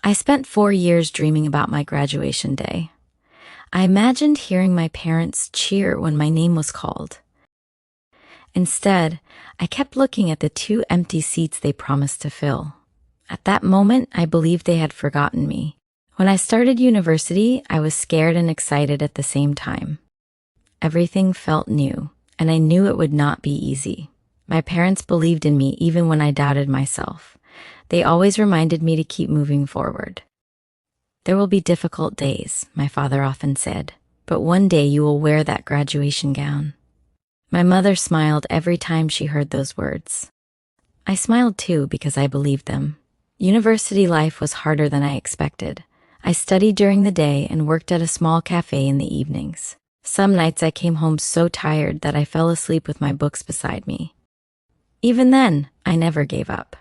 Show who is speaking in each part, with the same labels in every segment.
Speaker 1: I spent 4 years dreaming about my graduation day. I imagined hearing my parents cheer when my name was called. Instead, I kept looking at the 2 empty seats they promised to fill. At that moment, I believed they had forgotten me. When I started university, I was scared and excited at the same time. Everything felt new, and I knew it would not be easy. My parents believed in me even when I doubted myself. They always reminded me to keep moving forward. "There will be difficult days," my father often said, "but one day you will wear that graduation gown." My mother smiled every time she heard those words. I smiled too because I believed them. University life was harder than I expected. I studied during the day and worked at a small cafe in the evenings. Some nights I came home so tired that I fell asleep with my books beside me. Even then, I never gave up.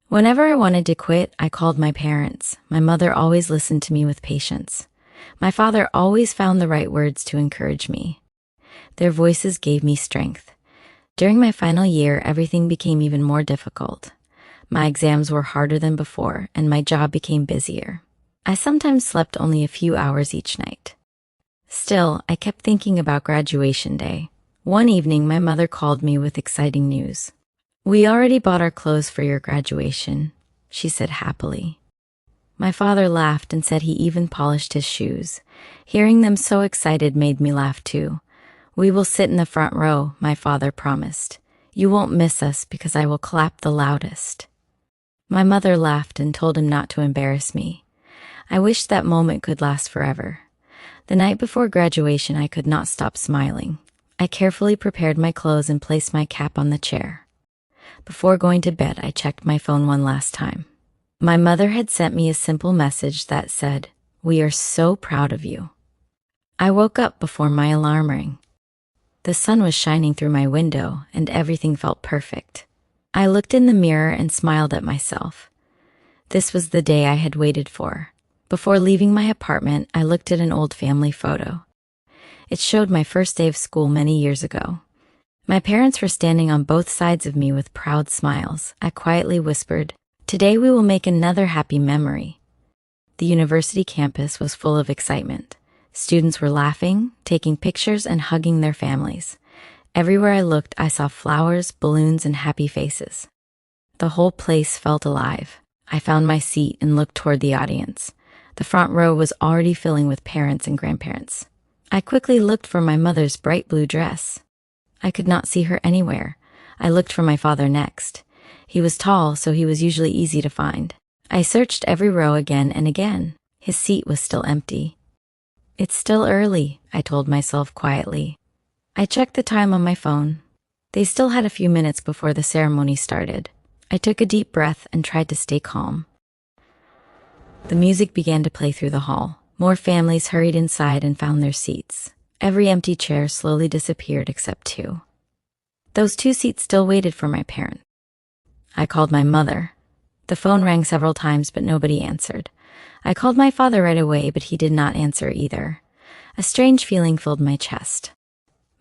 Speaker 1: Whenever I wanted to quit, I called my parents. My mother always listened to me with patience. My father always found the right words to encourage me. Their voices gave me strength. During my final year, everything became even more difficult. My exams were harder than before, and my job became busier. I sometimes slept only a few hours each night. Still, I kept thinking about graduation day. One evening, my mother called me with exciting news. "We already bought our clothes for your graduation," she said happily. My father laughed and said he even polished his shoes. Hearing them so excited made me laugh too. "We will sit in the front row," my father promised. "You won't miss us because I will clap the loudest." My mother laughed and told him not to embarrass me. I wished that moment could last forever. The night before graduation, I could not stop smiling. I carefully prepared my clothes and placed my cap on the chair. Before going to bed, I checked my phone one last time. My mother had sent me a simple message that said, "We are so proud of you." I woke up before my alarm rang. The sun was shining through my window, and everything felt perfect. I looked in the mirror and smiled at myself. This was the day I had waited for. Before leaving my apartment, I looked at an old family photo. It showed my first day of school many years ago. My parents were standing on both sides of me with proud smiles. I quietly whispered, "Today we will make another happy memory." The university campus was full of excitement. Students were laughing, taking pictures, and hugging their families. Everywhere I looked, I saw flowers, balloons, and happy faces. The whole place felt alive. I found my seat and looked toward the audience. The front row was already filling with parents and grandparents. I quickly looked for my mother's bright blue dress. I could not see her anywhere. I looked for my father next. He was tall, so he was usually easy to find. I searched every row again and again. His seat was still empty. "It's still early," I told myself quietly. I checked the time on my phone. They still had a few minutes before the ceremony started. I took a deep breath and tried to stay calm. The music began to play through the hall. More families hurried inside and found their seats. Every empty chair slowly disappeared except 2. Those 2 seats still waited for my parents. I called my mother. The phone rang several times, but nobody answered. I called my father right away, but he did not answer either. A strange feeling filled my chest.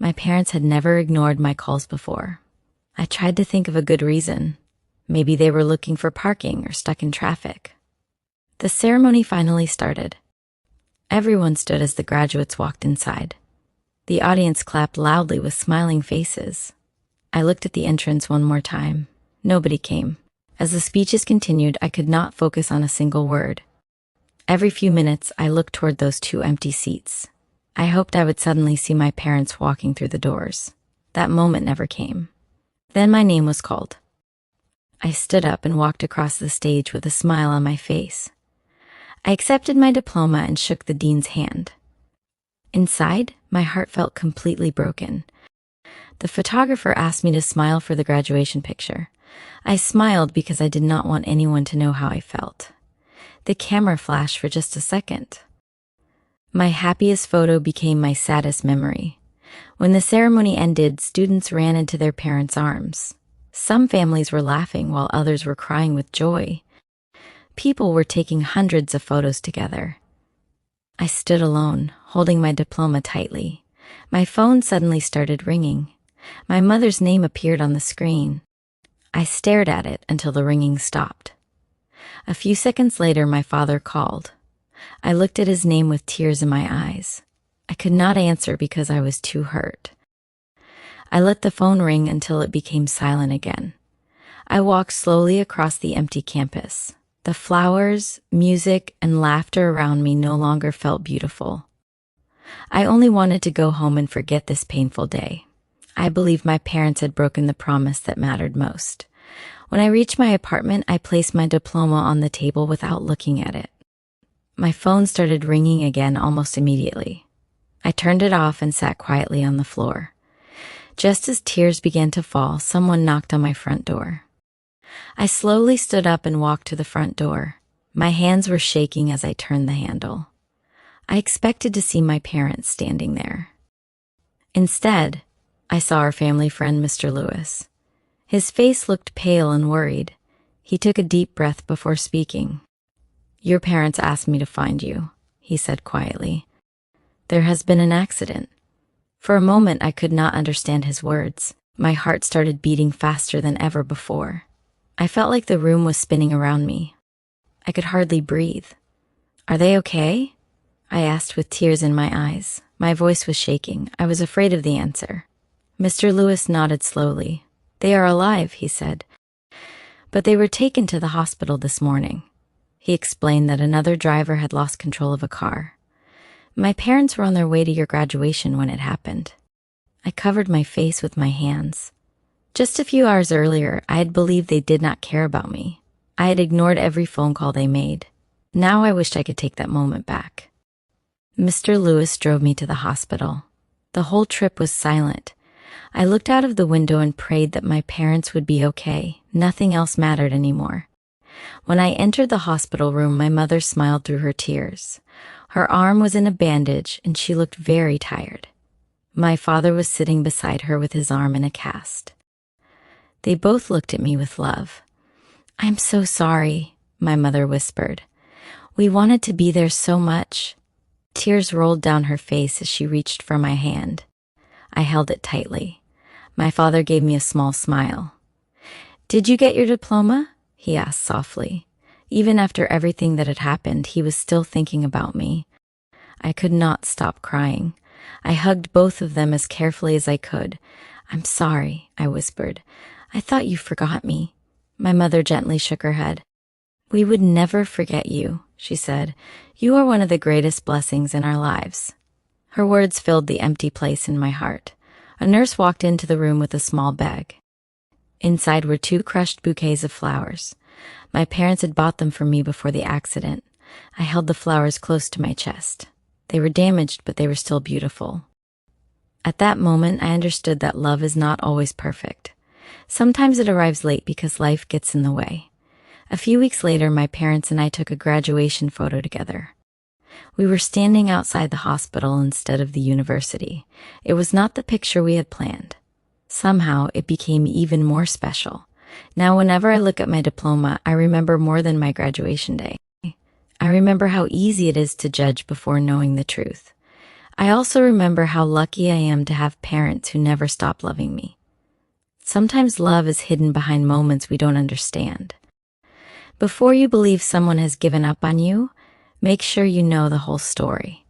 Speaker 1: My parents had never ignored my calls before. I tried to think of a good reason. Maybe they were looking for parking or stuck in traffic. The ceremony finally started. Everyone stood as the graduates walked inside. The audience clapped loudly with smiling faces. I looked at the entrance one more time. Nobody came. As the speeches continued, I could not focus on a single word. Every few minutes, I looked toward those 2 empty seats. I hoped I would suddenly see my parents walking through the doors. That moment never came. Then my name was called. I stood up and walked across the stage with a smile on my face. I accepted my diploma and shook the dean's hand. Inside, my heart felt completely broken. The photographer asked me to smile for the graduation picture. I smiled because I did not want anyone to know how I felt. The camera flashed for just a second. My happiest photo became my saddest memory. When the ceremony ended, students ran into their parents' arms. Some families were laughing while others were crying with joy. People were taking hundreds of photos together. I stood alone, holding my diploma tightly. My phone suddenly started ringing. My mother's name appeared on the screen. I stared at it until the ringing stopped. A few seconds later, my father called. I looked at his name with tears in my eyes. I could not answer because I was too hurt. I let the phone ring until it became silent again. I walked slowly across the empty campus. The flowers, music, and laughter around me no longer felt beautiful. I only wanted to go home and forget this painful day. I believed my parents had broken the promise that mattered most. When I reached my apartment, I placed my diploma on the table without looking at it. My phone started ringing again almost immediately. I turned it off and sat quietly on the floor. Just as tears began to fall, someone knocked on my front door. I slowly stood up and walked to the front door. My hands were shaking as I turned the handle. I expected to see my parents standing there. Instead, I saw our family friend, Mr. Lewis. His face looked pale and worried. He took a deep breath before speaking. "Your parents asked me to find you," he said quietly. "There has been an accident." For a moment, I could not understand his words. My heart started beating faster than ever before. I felt like the room was spinning around me. I could hardly breathe. "Are they okay?" I asked with tears in my eyes. My voice was shaking. I was afraid of the answer. Mr. Lewis nodded slowly. "They are alive," he said. "But they were taken to the hospital this morning." He explained that another driver had lost control of a car. "My parents were on their way to your graduation when it happened." I covered my face with my hands. Just a few hours earlier, I had believed they did not care about me. I had ignored every phone call they made. Now I wished I could take that moment back. Mr. Lewis drove me to the hospital. The whole trip was silent. I looked out of the window and prayed that my parents would be okay. Nothing else mattered anymore. When I entered the hospital room, my mother smiled through her tears. Her arm was in a bandage, and she looked very tired. My father was sitting beside her with his arm in a cast. They both looked at me with love. "I'm so sorry," my mother whispered. "We wanted to be there so much." Tears rolled down her face as she reached for my hand. I held it tightly. My father gave me a small smile. "Did you get your diploma?" he asked softly. Even after everything that had happened, he was still thinking about me. I could not stop crying. I hugged both of them as carefully as I could. "I'm sorry," I whispered. "I thought you forgot me." My mother gently shook her head. "We would never forget you," she said. "You are one of the greatest blessings in our lives." Her words filled the empty place in my heart. A nurse walked into the room with a small bag. Inside were 2 crushed bouquets of flowers. My parents had bought them for me before the accident. I held the flowers close to my chest. They were damaged, but they were still beautiful. At that moment, I understood that love is not always perfect. Sometimes it arrives late because life gets in the way. A few weeks later, my parents and I took a graduation photo together. We were standing outside the hospital instead of the university. It was not the picture we had planned. Somehow, it became even more special. Now, whenever I look at my diploma, I remember more than my graduation day. I remember how easy it is to judge before knowing the truth. I also remember how lucky I am to have parents who never stop loving me. Sometimes love is hidden behind moments we don't understand. Before you believe someone has given up on you, make sure you know the whole story.